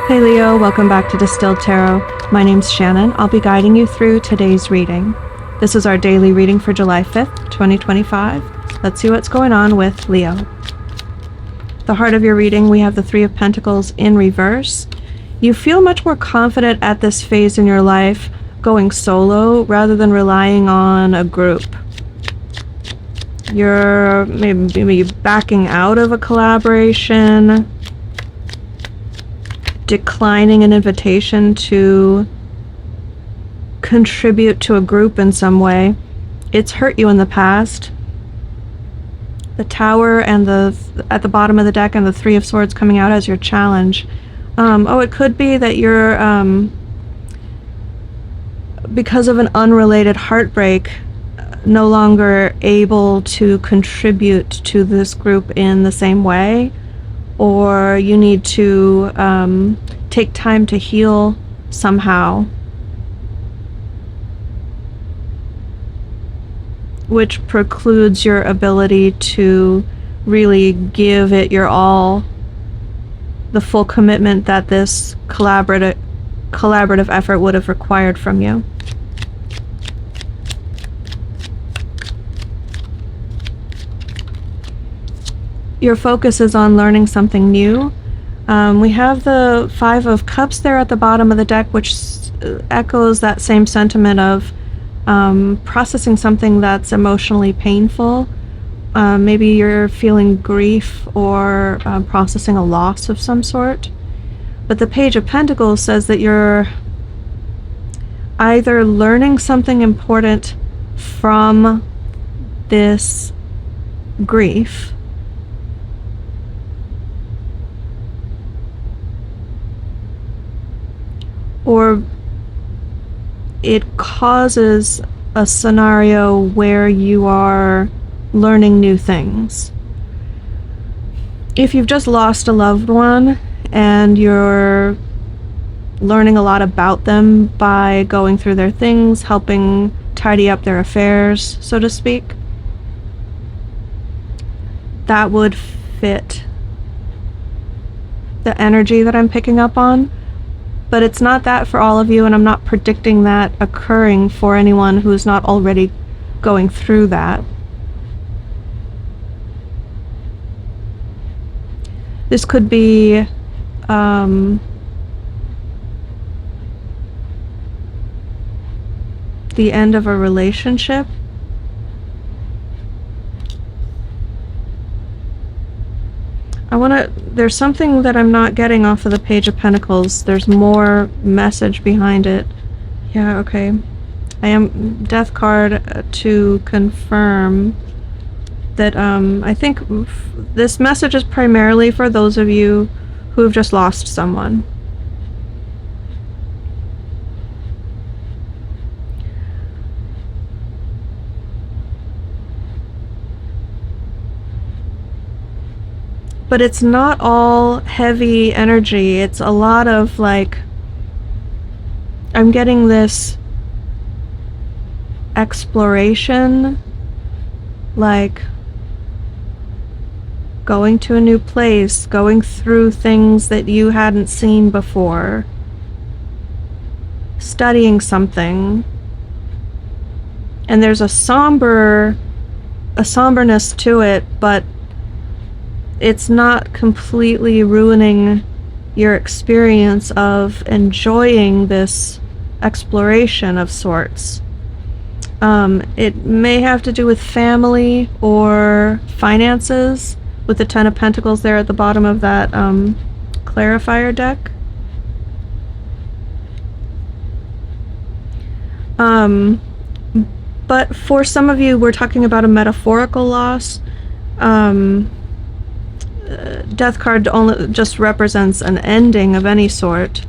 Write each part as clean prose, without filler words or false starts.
Hey Leo, welcome back to Distilled Tarot. My name's Shannon. I'll be guiding you through today's reading. This is our daily reading for July 5th, 2025. Let's see what's going on with Leo. The heart of your reading, we have the Three of Pentacles in reverse. You feel much more confident at this phase in your life going solo rather than relying on a group. You're maybe backing out of a collaboration, declining an invitation to contribute to a group in some way. It's hurt you in the past. The Tower and at the bottom of the deck and the Three of Swords coming out as your challenge. It could be that you're because of an unrelated heartbreak no longer able to contribute to this group in the same way, or you need to take time to heal somehow, which precludes your ability to really give it your all, the full commitment that this collaborative effort would have required from you. Your focus is on learning something new. We have the Five of Cups there at the bottom of the deck, which echoes that same sentiment of processing something that's emotionally painful. Maybe you're feeling grief or processing a loss of some sort. But the Page of Pentacles says that you're either learning something important from this grief, or it causes a scenario where you are learning new things. If you've just lost a loved one and you're learning a lot about them by going through their things, helping tidy up their affairs, so to speak, that would fit the energy that I'm picking up on. But it's not that for all of you, and I'm not predicting that occurring for anyone who's not already going through that. This could be the end of a relationship. There's something that I'm not getting off of the Page of Pentacles. There's more message behind it. Yeah, okay. I am Death card to confirm that I think this message is primarily for those of you who have just lost someone. But it's not all heavy energy. It's a lot of like, I'm getting this exploration, like going to a new place, going through things that you hadn't seen before, studying something. And there's a somberness to it, but it's not completely ruining your experience of enjoying this exploration of sorts. It may have to do with family or finances, with the Ten of Pentacles there at the bottom of that clarifier deck. But for some of you, we're talking about a metaphorical loss. Death card only just represents an ending of any sort,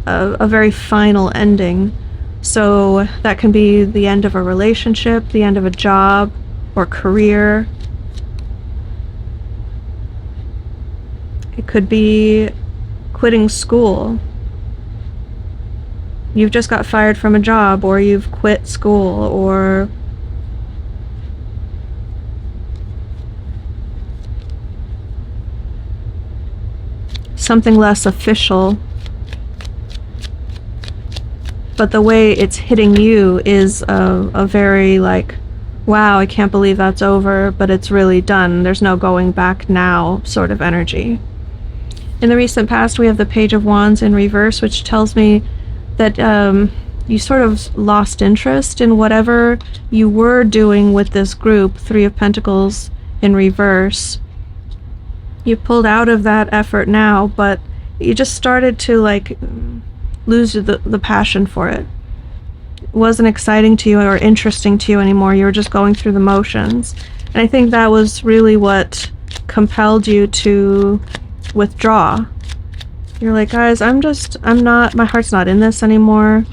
a very final ending. So that can be the end of a relationship, the end of a job or career. It could be quitting school. You've just got fired from a job, or you've quit school, or something less official but the way it's hitting you is a very like, wow, I can't believe that's over, but it's really done. There's no going back now sort of energy. In the recent past, we have the Page of Wands in reverse, which tells me that you sort of lost interest in whatever you were doing with this group, Three of Pentacles in reverse. You pulled out of that effort now, but you just started to like lose the passion for it. It wasn't exciting to you or interesting to you anymore. You were just going through the motions. And I think that was really what compelled you to withdraw. You're like, guys, my heart's not in this anymore.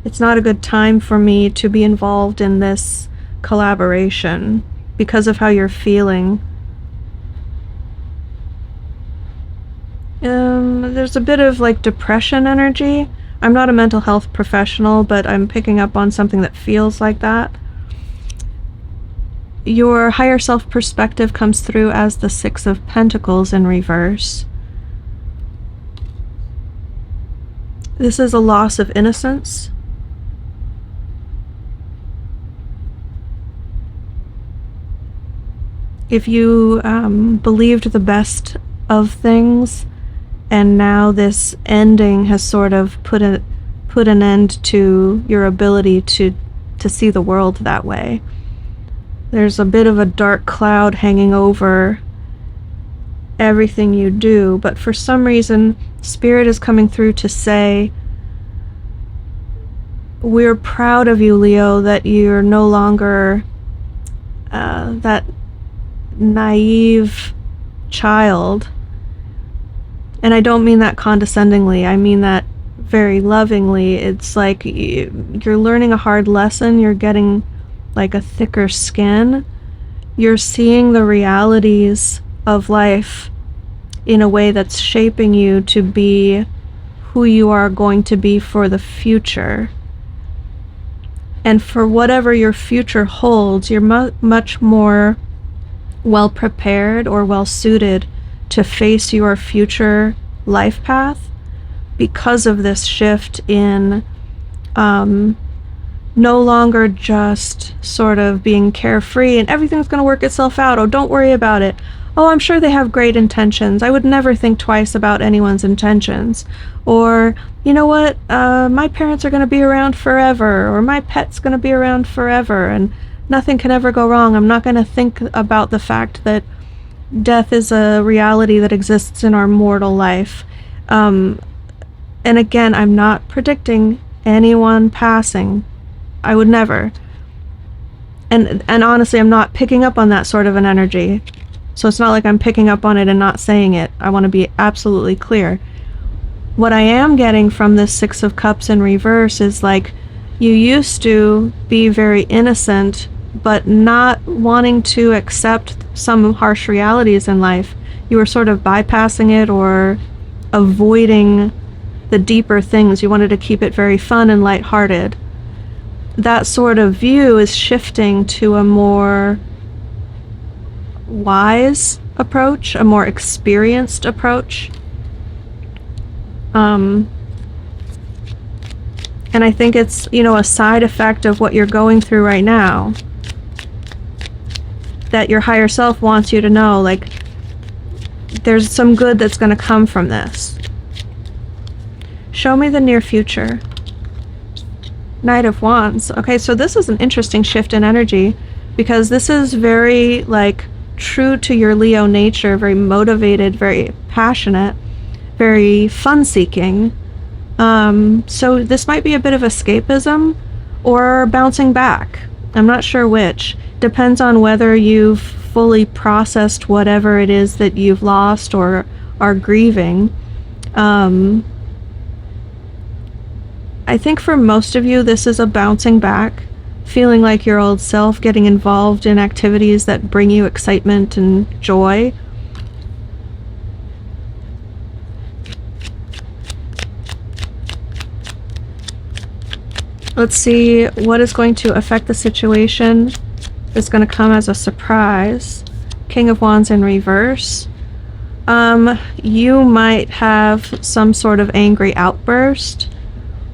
It's not a good time for me to be involved in this collaboration because of how you're feeling. There's a bit of like depression energy. I'm not a mental health professional, but I'm picking up on something that feels like that. Your higher self perspective comes through as the Six of Pentacles in reverse. This is a loss of innocence. If you believed the best of things, and now this ending has sort of put an end to your ability to see the world that way. There's a bit of a dark cloud hanging over everything you do, but for some reason, Spirit is coming through to say, we're proud of you, Leo, that you're no longer that naive child. And I don't mean that condescendingly, I mean that very lovingly. It's like you're learning a hard lesson, you're getting like a thicker skin. You're seeing the realities of life in a way that's shaping you to be who you are going to be for the future. And for whatever your future holds, you're much more well prepared or well suited to face your future life path because of this shift in no longer just sort of being carefree and everything's going to work itself out. Oh, don't worry about it. Oh, I'm sure they have great intentions. I would never think twice about anyone's intentions. Or, you know what, my parents are going to be around forever, or my pet's going to be around forever, and nothing can ever go wrong. I'm not going to think about the fact that death is a reality that exists in our mortal life. And again, I'm not predicting anyone passing. I would never. And honestly, I'm not picking up on that sort of an energy. So it's not like I'm picking up on it and not saying it. I want to be absolutely clear. What I am getting from this Six of Cups in reverse is like, you used to be very innocent, but not wanting to accept some harsh realities in life. You were sort of bypassing it or avoiding the deeper things. You wanted to keep it very fun and lighthearted. That sort of view is shifting to a more wise approach, a more experienced approach. And I think it's, a side effect of what you're going through right now, that your higher self wants you to know, like, there's some good that's going to come from this. Show me the near future. Knight of Wands. Okay, so this is an interesting shift in energy, because this is very, like, true to your Leo nature, very motivated, very passionate, very fun-seeking. So this might be a bit of escapism or bouncing back. I'm not sure which. Depends on whether you've fully processed whatever it is that you've lost or are grieving. I think for most of you, this is a bouncing back, feeling like your old self, getting involved in activities that bring you excitement and joy. Let's see what is going to affect the situation. It's going to come as a surprise. King of Wands in reverse. You might have some sort of angry outburst,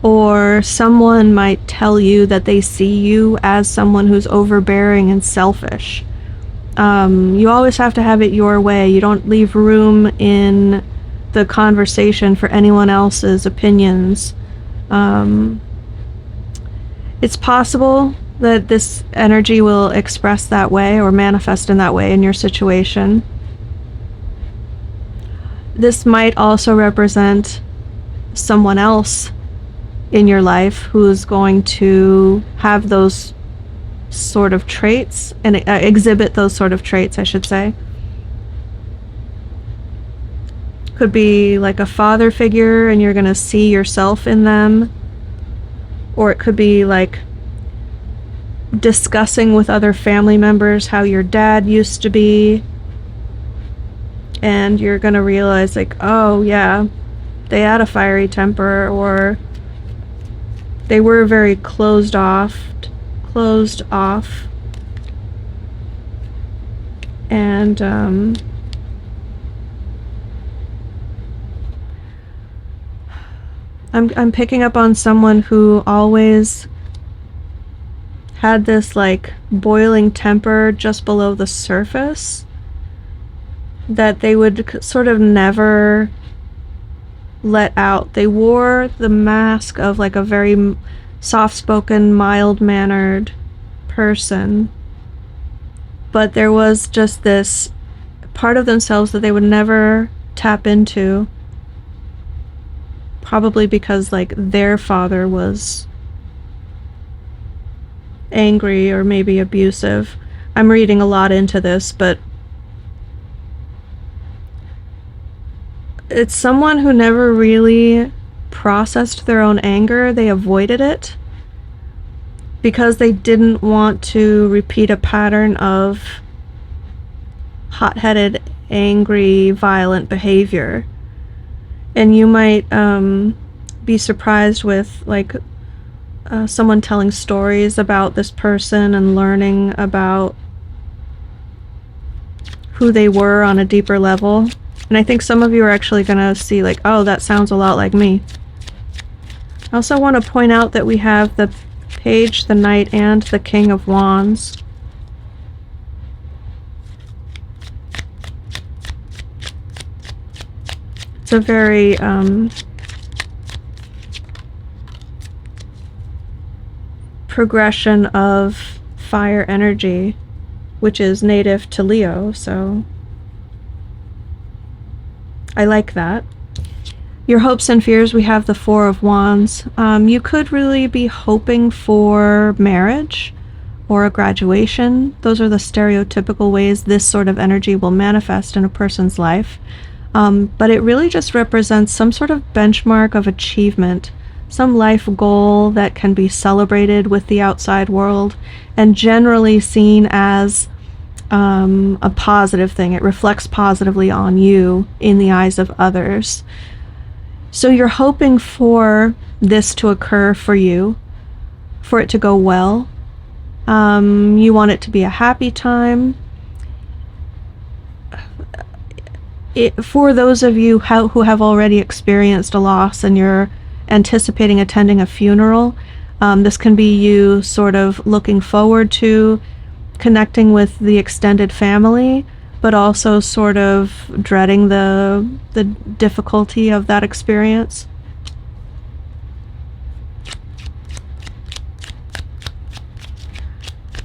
or someone might tell you that they see you as someone who's overbearing and selfish. You always have to have it your way. You don't leave room in the conversation for anyone else's opinions. It's possible that this energy will express that way or manifest in that way in your situation. This might also represent someone else in your life who's going to have those sort of traits and exhibit those sort of traits, I should say. Could be like a father figure and you're going to see yourself in them. Or it could be like discussing with other family members how your dad used to be. And you're going to realize like, oh yeah, they had a fiery temper, or they were very closed off. And I'm picking up on someone who always had this like boiling temper just below the surface that they would sort of never let out. They wore the mask of like a very soft-spoken, mild-mannered person, but there was just this part of themselves that they would never tap into, probably because like their father was angry or maybe abusive. I'm reading a lot into this, but it's someone who never really processed their own anger. They avoided it because they didn't want to repeat a pattern of hot-headed, angry, violent behavior. And you might be surprised with like someone telling stories about this person and learning about who they were on a deeper level. And I think some of you are actually going to see like, oh, that sounds a lot like me. I also want to point out that we have the Page, the Knight, and the King of Wands. It's a very progression of fire energy, which is native to Leo, so I like that. Your hopes and fears, we have the Four of Wands. You could really be hoping for marriage or a graduation. Those are the stereotypical ways this sort of energy will manifest in a person's life. But it really just represents some sort of benchmark of achievement, some life goal that can be celebrated with the outside world and generally seen as a positive thing. It reflects positively on you in the eyes of others. So you're hoping for this to occur for you, for it to go well. You want it to be a happy time. For those of you who have already experienced a loss and you're anticipating attending a funeral, this can be you sort of looking forward to connecting with the extended family, but also sort of dreading the difficulty of that experience.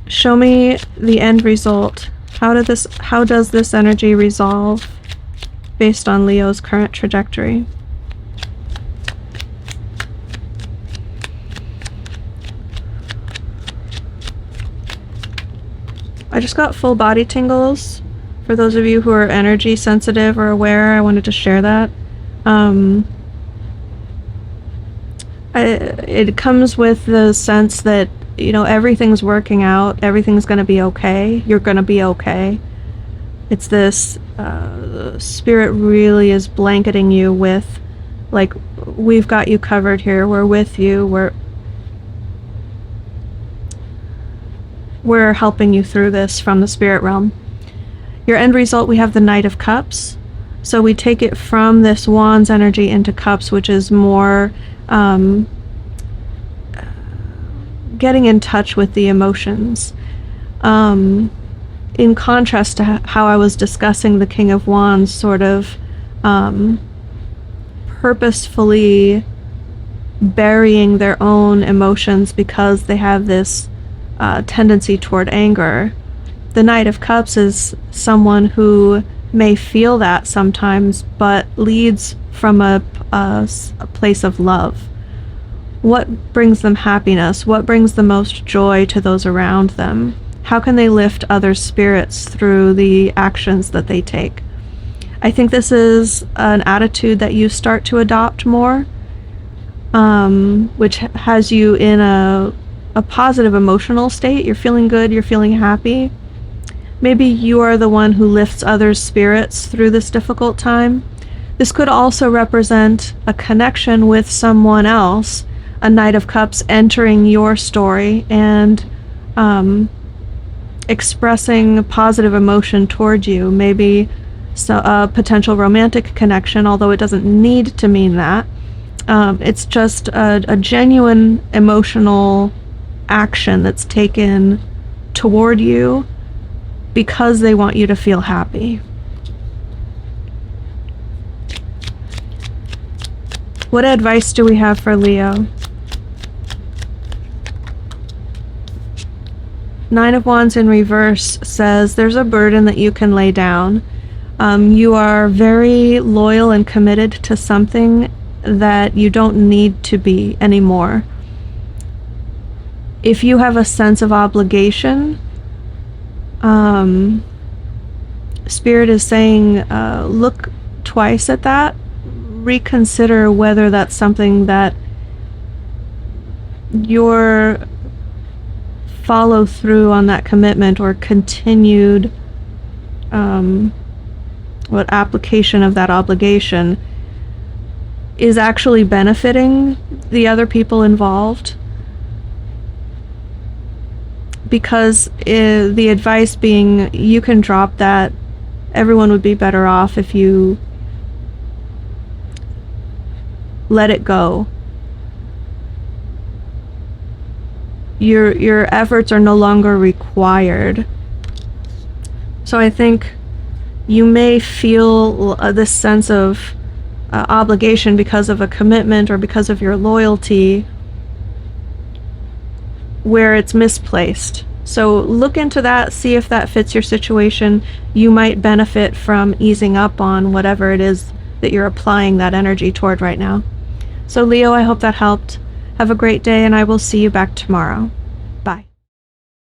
Show me the end result. How does this energy resolve based on Leo's current trajectory? I just got full body tingles. For those of you who are energy sensitive or aware, I wanted to share that. It comes with the sense that, you know, everything's working out, everything's going to be okay, you're going to be okay. It's this, spirit really is blanketing you with, like, we've got you covered here, we're with you, we're helping you through this from the spirit realm. Your end result, we have the Knight of Cups. So we take it from this Wands energy into Cups, which is more getting in touch with the emotions. In contrast to how I was discussing the King of Wands sort of purposefully burying their own emotions because they have this tendency toward anger. The Knight of Cups is someone who may feel that sometimes, but leads from a place of love. What brings them happiness? What brings the most joy to those around them? How can they lift others' spirits through the actions that they take? I think this is an attitude that you start to adopt more, which has you in a positive emotional state. You're feeling good, you're feeling happy. Maybe you are the one who lifts others' spirits through this difficult time. This could also represent a connection with someone else, a Knight of Cups entering your story and expressing positive emotion toward you. Maybe a potential romantic connection, although it doesn't need to mean that. It's just a genuine emotional action that's taken toward you because they want you to feel happy. What advice do we have for Leo? Nine of Wands in reverse says there's a burden that you can lay down. You are very loyal and committed to something that you don't need to be anymore. If you have a sense of obligation, Spirit is saying look twice at that. Reconsider whether that's something that your follow through on that commitment or continued application of that obligation is actually benefiting the other people involved. Because the advice being, you can drop that. Everyone would be better off if you let it go. Your efforts are no longer required. So I think you may feel this sense of obligation because of a commitment or because of your loyalty where it's misplaced. So look into that, see if that fits your situation. You might benefit from easing up on whatever it is that you're applying that energy toward right now. So Leo, I hope that helped. Have a great day, and I will see you back tomorrow.